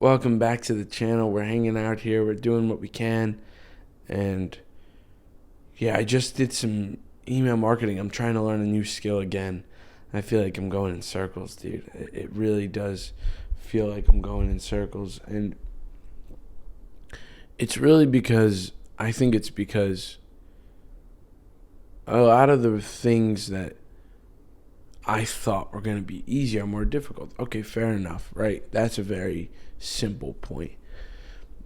Welcome back to the channel. We're hanging out here. We're doing what we can. And yeah, I just did some email marketing. I'm trying to learn a new skill again. I feel like I'm going in circles, dude. It really does feel like I'm going in circles. And it's really because I think it's because a lot of the things that I thought were going to be easier, more difficult. Okay, fair enough, right? That's a very simple point.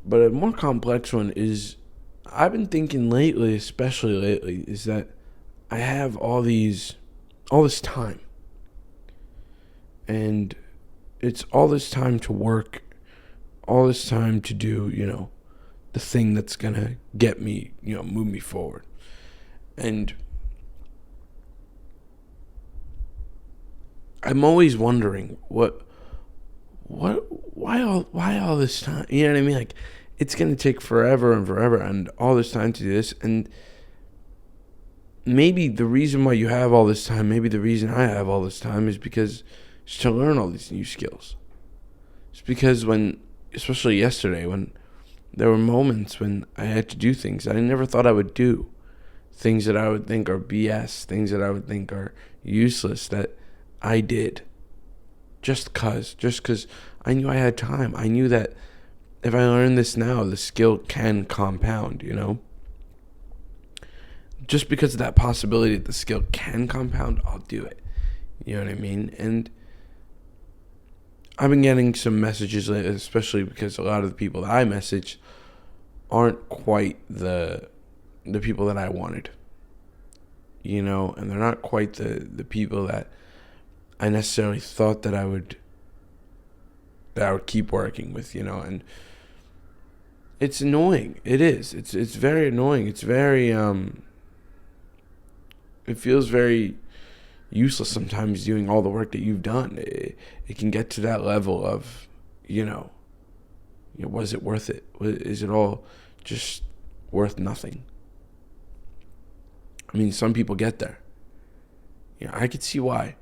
But a more complex one is I've been thinking lately, especially lately, is that I have all this time. And it's all this time to work, all this time to do, the thing that's going to get me, move me forward. And I'm always wondering why all this time? You know what I mean? Like, it's gonna take forever and forever and all this time to do this. And maybe the reason why you have all this time, maybe the reason I have all this time is because it's to learn all these new skills. It's because especially yesterday, when there were moments when I had to do things I never thought I would do, things that I would think are BS, things that I would think are useless, that I did just cause I knew I had time. I knew that if I learn this now, the skill can compound. Just because of that possibility that the skill can compound, I'll do it. You know what I mean? And I've been getting some messages lately, especially because a lot of the people that I message aren't quite the people that I wanted. And they're not quite the people that I necessarily thought that I would keep working with, and it's annoying. It is. It's very annoying. It's very it feels very useless sometimes doing all the work that you've done. It can get to that level of, was it worth it? Is it all just worth nothing? I mean, some people get there. I could see why.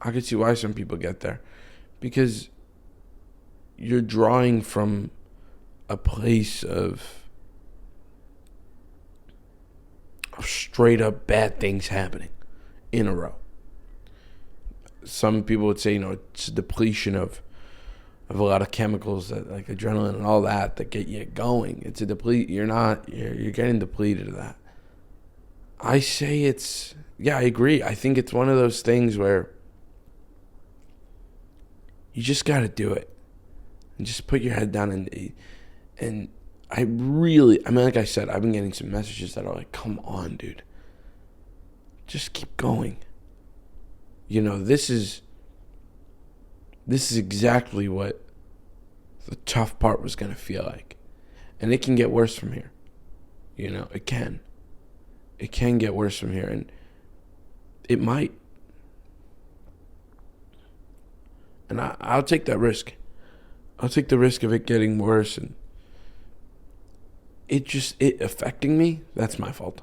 I could see why some people get there, because you're drawing from a place of straight up bad things happening in a row. Some people would say, it's a depletion of a lot of chemicals, that like adrenaline and all that get you going. It's a deplete. You're getting depleted of that. I say I agree. I think it's one of those things where you just got to do it and just put your head down. And I mean, like I said, I've been getting some messages that are like, come on, dude, just keep going. This is exactly what the tough part was going to feel like. And it can get worse from here. It can get worse from here, and it might. And I'll take that risk. I'll take the risk of it getting worse and it affecting me. That's my fault.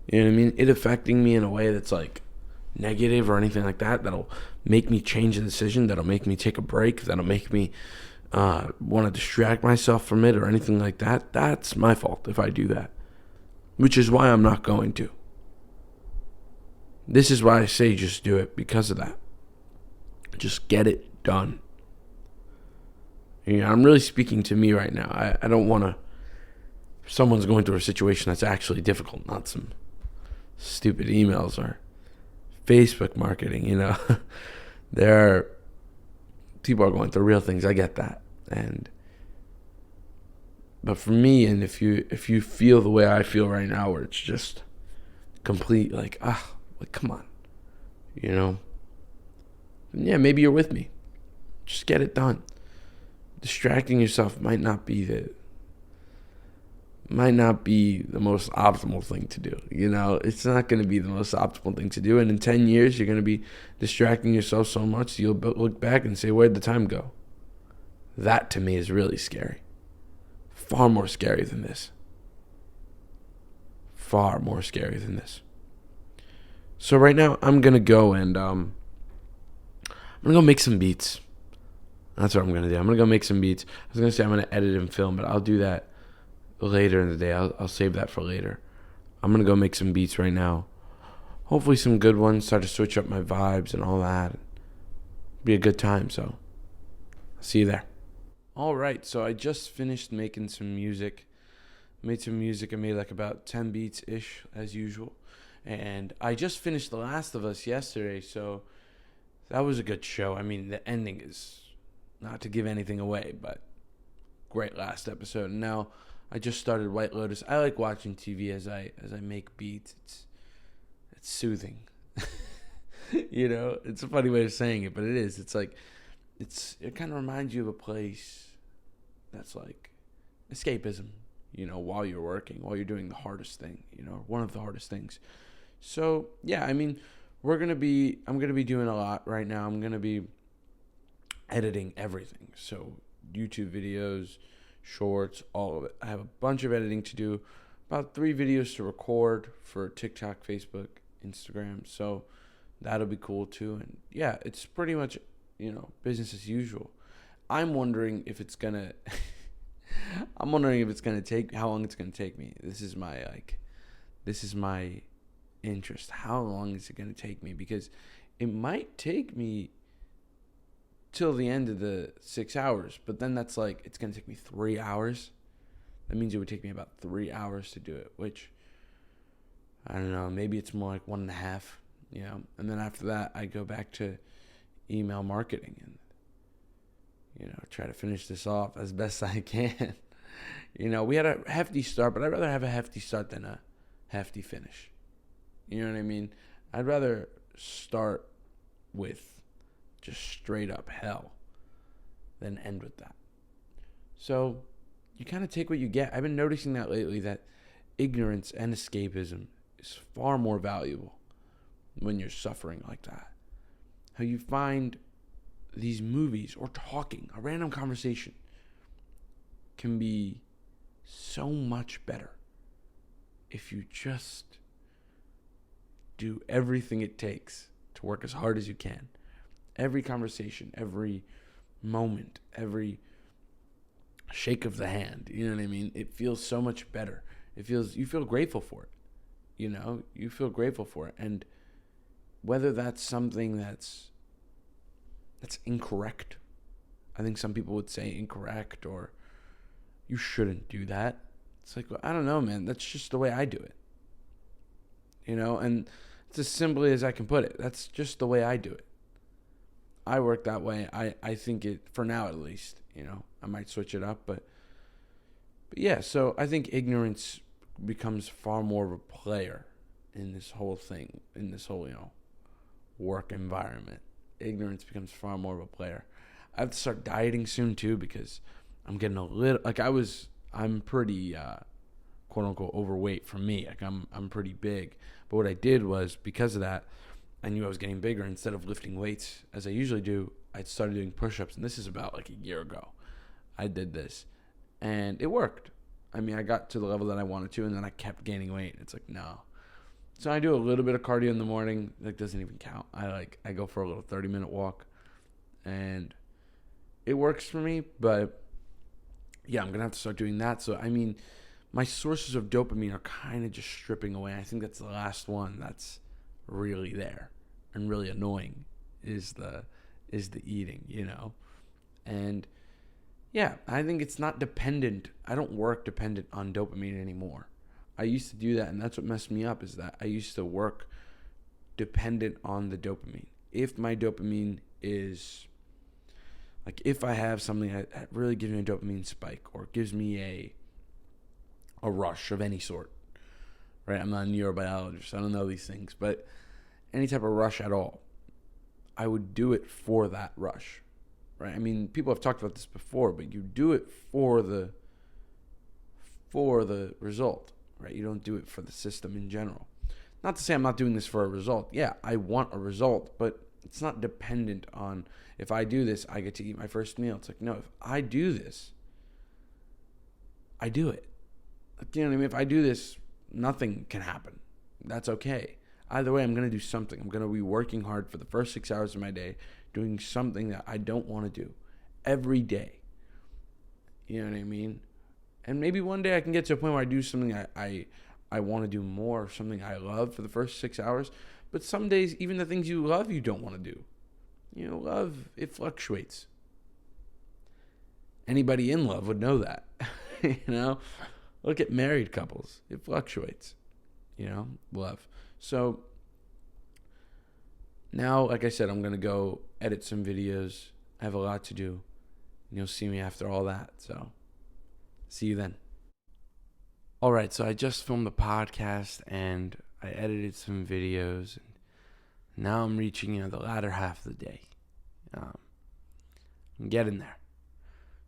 You know what I mean? It affecting me in a way that's like negative or anything like that. That'll make me change a decision. That'll make me take a break. That'll make me want to distract myself from it or anything like that. That's my fault if I do that. Which is why I'm not going to. This is why I say just do it, because of that. Just get it done. I'm really speaking to me right now. I don't want to. Someone's going through a situation that's actually difficult, not some stupid emails or Facebook marketing. People are going through real things. I get that, but for me, and if you feel the way I feel right now, where it's just complete, like come on, yeah, maybe you're with me. Just get it done. Distracting yourself might not be the most optimal thing to do. It's not going to be the most optimal thing to do. And in 10 years, you're going to be distracting yourself so much, you'll look back and say, where'd the time go? That to me is really scary. Far more scary than this. Far more scary than this. So right now, I'm going to go and I'm going to go make some beats. That's what I'm gonna do. I'm gonna go make some beats. I was gonna say I'm gonna edit and film, but I'll do that later in the day. I'll save that for later. I'm gonna go make some beats right now. Hopefully some good ones. Start to switch up my vibes and all that. Be a good time. So I'll see you there. All right. So I just finished making some music. Made some music. I made like about 10 beats ish as usual. And I just finished The Last of Us yesterday. So that was a good show. I mean, the ending is not to give anything away, but great last episode. And now I just started White Lotus. I like watching TV as I make beats. It's soothing. You know, it's a funny way of saying it, but it is. It's like it kind of reminds you of a place that's like escapism, you know, while you're working, while you're doing the hardest thing, you know, one of the hardest things. So, yeah, I mean, I'm going to be doing a lot right now. I'm going to be editing everything. So, YouTube videos, shorts, all of it. I have a bunch of editing to do, about 3 videos to record for TikTok, Facebook, Instagram. So, that'll be cool too. And yeah, it's pretty much, you know, business as usual. I'm wondering if it's going to take how long it's going to take me. This is my interest. How long is it going to take me? Because it might take me till the end of the 6 hours, but then that's like, it's going to take me 3 hours. That means it would take me about 3 hours to do it, which I don't know, maybe it's more like 1.5, you know, and then after that I go back to email marketing and, you know, try to finish this off as best I can. You know, we had a hefty start, but I'd rather have a hefty start than a hefty finish. You know what I mean? I'd rather start with just straight up hell than end with that. So you kind of take what you get. I've been noticing that lately, that ignorance and escapism is far more valuable when you're suffering like that. How you find these movies or talking, a random conversation can be so much better if you just do everything it takes to work as hard as you can. Every conversation, every moment, every shake of the hand, you know what I mean? It feels so much better. You feel grateful for it. You know, you feel grateful for it. And whether that's something that's incorrect, I think some people would say incorrect, or you shouldn't do that. It's like, well, I don't know, man. That's just the way I do it. You know, and it's as simply as I can put it. That's just the way I do it. I work that way. I think it, for now at least, you know, I might switch it up, but yeah, so I think ignorance becomes far more of a player in this whole thing, in this whole, you know, work environment. Ignorance becomes far more of a player. I have to start dieting soon too, because I'm getting a little, like I'm pretty quote unquote overweight for me. Like I'm pretty big. But what I did was, because of that, I knew I was getting bigger. Instead of lifting weights as I usually do, I started doing push-ups, and this is about like a year ago. I did this, and it worked. I mean, I got to the level that I wanted to, and then I kept gaining weight. It's like, no. So I do a little bit of cardio in the morning. That doesn't even count. I go for a little 30-minute walk, and it works for me. But yeah, I'm gonna have to start doing that. So I mean, my sources of dopamine are kind of just stripping away. I think that's the last one that's really there and really annoying is the eating, you know. And yeah, I think it's not dependent. I don't work dependent on dopamine anymore. I used to do that, and that's what messed me up, is that I used to work dependent on the dopamine. If my dopamine is, like, if I have something that really gives me a dopamine spike or gives me a rush of any sort, right? I'm not a neurobiologist. I don't know these things, but any type of rush at all, I would do it for that rush, right? I mean, people have talked about this before, but you do it for the result, right? You don't do it for the system in general. Not to say I'm not doing this for a result. Yeah, I want a result, but it's not dependent on, if I do this, I get to eat my first meal. It's like, no, if I do this, I do it. Like, you know what I mean? If I do this, nothing can happen. That's okay. Either way, I'm going to do something. I'm going to be working hard for the first 6 hours of my day, doing something that I don't want to do. every day. You know what I mean? And maybe one day I can get to a point where I do something I want to do more, something I love for the first 6 hours. But some days, even the things you love, you don't want to do. You know, love, it fluctuates. Anybody in love would know that. You know? Look at married couples. It fluctuates. You know? Love. So, now, like I said, I'm going to go edit some videos. I have a lot to do. And you'll see me after all that. So, see you then. All right, so I just filmed the podcast and I edited some videos. And now I'm reaching, the latter half of the day. I'm getting there.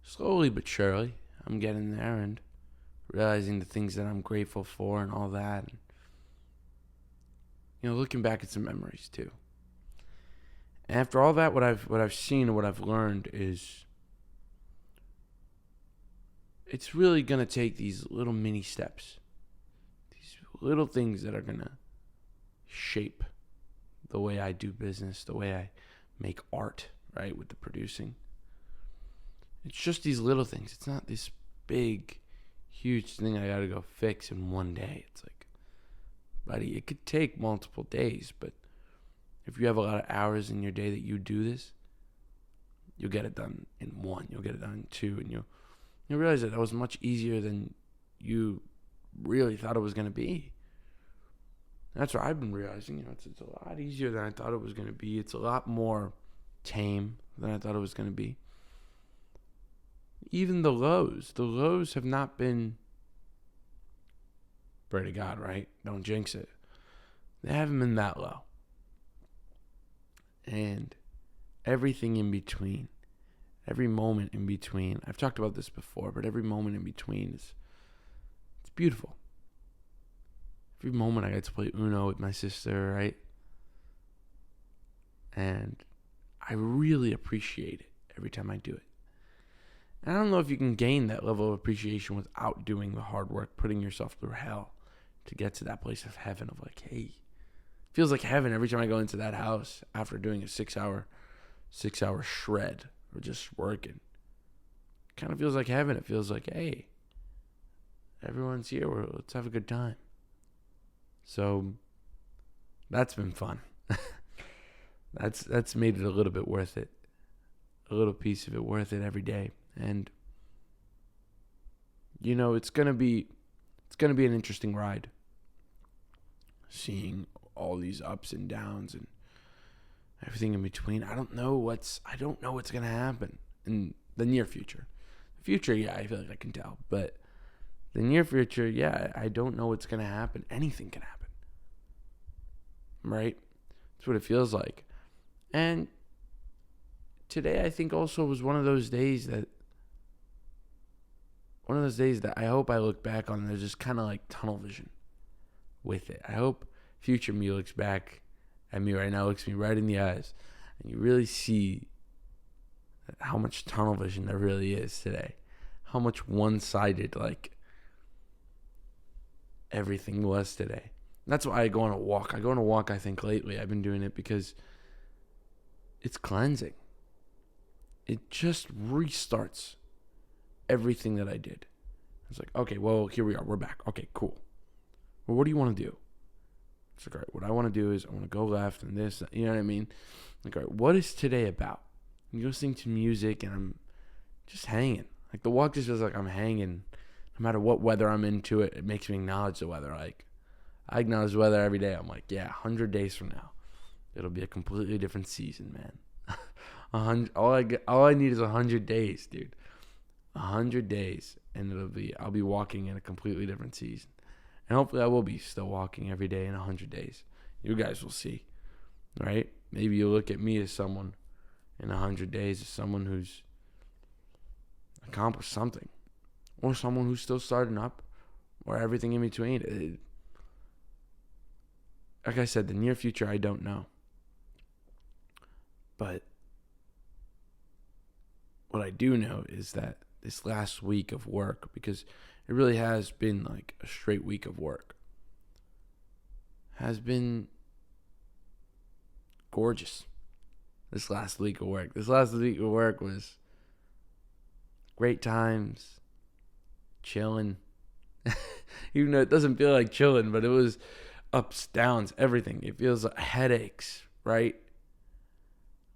Slowly but surely, I'm getting there and realizing the things that I'm grateful for and all that. And, looking back at some memories too. And after all that, what I've seen and what I've learned is it's really going to take these little mini steps, these little things that are going to shape the way I do business, the way I make art, right, with the producing. It's just these little things. It's not this big, huge thing I got to go fix in one day. It's like, buddy, it could take multiple days, but if you have a lot of hours in your day that you do this, you'll get it done in one. You'll get it done in two, and you'll realize that was much easier than you really thought it was going to be. That's what I've been realizing. It's a lot easier than I thought it was going to be. It's a lot more tame than I thought it was going to be. Even the lows have not been, pray to God, right? Don't jinx it. They haven't been that low. And everything in between, every moment in between, I've talked about this before, but every moment in between it's beautiful. Every moment I get to play Uno with my sister, right? And I really appreciate it every time I do it. And I don't know if you can gain that level of appreciation without doing the hard work, putting yourself through hell to get to that place of heaven of like, hey, it feels like heaven every time I go into that house after doing a 6 hour shred or just working. It kind of feels like heaven. It feels like, hey, everyone's here. Let's have a good time. So that's been fun. That's made it a little bit worth it. A little piece of it worth it every day. And it's gonna be an interesting ride. Seeing all these ups and downs and everything in between. I don't know what's gonna happen in the near future. The future, yeah, I feel like I can tell. But the near future, yeah, I don't know what's gonna happen. Anything can happen. Right? That's what it feels like. And today I think also was one of those days that I hope I look back on and there's just kind of like tunnel vision with it. I hope future me looks back at me right now, looks me right in the eyes, and you really see how much tunnel vision there really is today. How much one-sided like everything was today. That's why I go on a walk. I think lately I've been doing it because it's cleansing. It just restarts everything that I did. It's like, okay, well, here we are. We're back. Okay, cool. Well, what do you want to do? It's like, all right, what I want to do is I want to go left and this, you know what I mean? Like, all right, what is today about? I'm listening to music and I'm just hanging. Like, the walk just feels like I'm hanging. No matter what weather I'm into, it makes me acknowledge the weather. Like, I acknowledge the weather every day. I'm like, yeah, 100 days from now, it'll be a completely different season, man. All I need is 100 days, dude. 100 days, and I'll be walking in a completely different season. And hopefully I will be still walking every day in 100 days. You guys will see, right? Maybe you'll look at me as someone in 100 days, as someone who's accomplished something, or someone who's still starting up, or everything in between. Like I said, the near future, I don't know. But what I do know is that this last week of work, because it really has been like a straight week of work, has been gorgeous. This last week of work was Great times. Chilling. Even though it doesn't feel like chilling, but it was ups, downs, everything. It feels like headaches, right?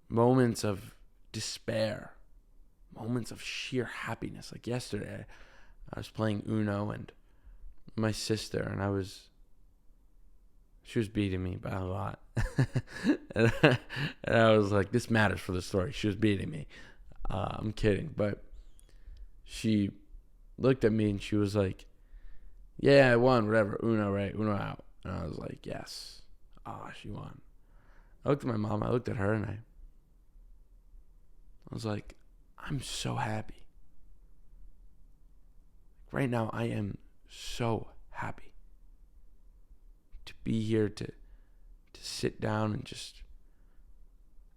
Moments of despair. Moments of sheer happiness. Like yesterday, I was playing Uno and my sister, and she was beating me by a lot. and I was like, this matters for the story. She was beating me. I'm kidding. But she looked at me and she was like, yeah, I won, whatever. Uno, right? Uno out. And I was like, yes. She won. I looked at my mom. I looked at her and I was like, I'm so happy. Right now, I am so happy to be here, to sit down and just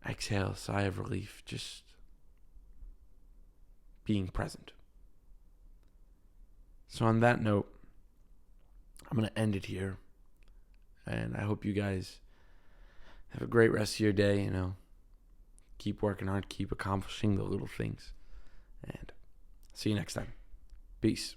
exhale a sigh of relief, just being present. So on that note, I'm going to end it here. And I hope you guys have a great rest of your day, Keep working hard, keep accomplishing the little things. And see you next time. Peace.